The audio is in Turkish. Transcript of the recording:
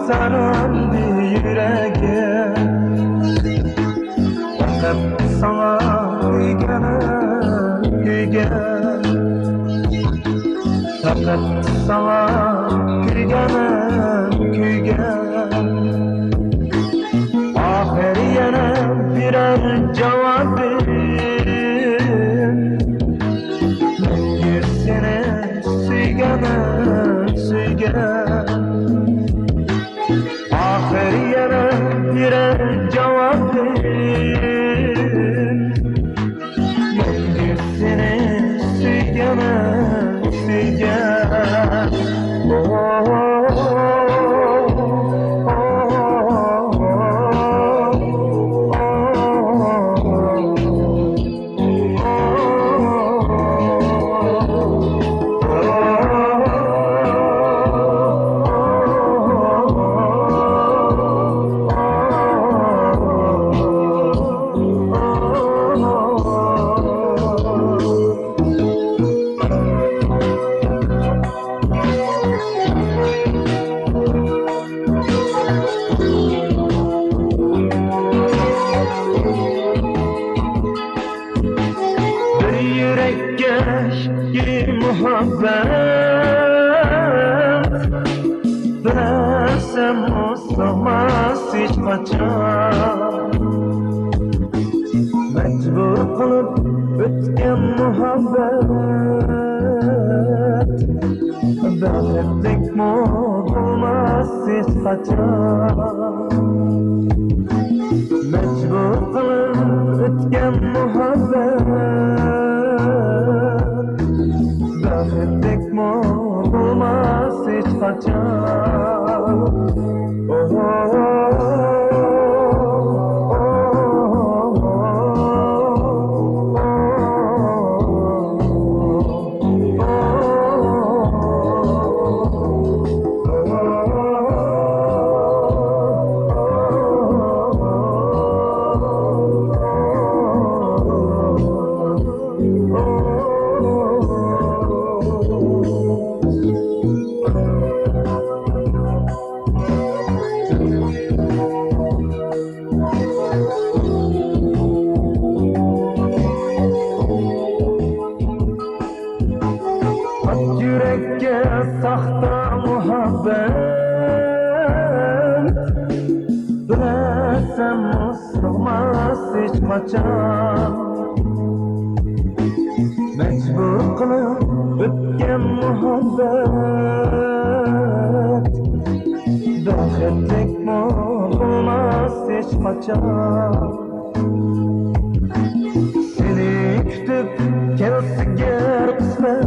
sarıldı yüreğe, hep sana kuyganim, hep sana kuyganim. Ahir yana birer cevap verin, yüzüne suyganim. Ahir yana birer cevap verin, yüzüne suyganim. Yürekge muhabbet bilsem olmaz hiç kaçan, mecbur kılıp ötken muhabbet bahsettik mi olmaz hiç kaçan, mecbur kılıp ötken muhabbet bahsettik mi olmaz hiç kaçan. Yürekge sahta muhabbet bilsem sığmaz hiç kaçan, mecbur kılıp ötken muhabbet bahsettik mi olmaz hiç kaçan. Seni kütüp kelsiger kısmet,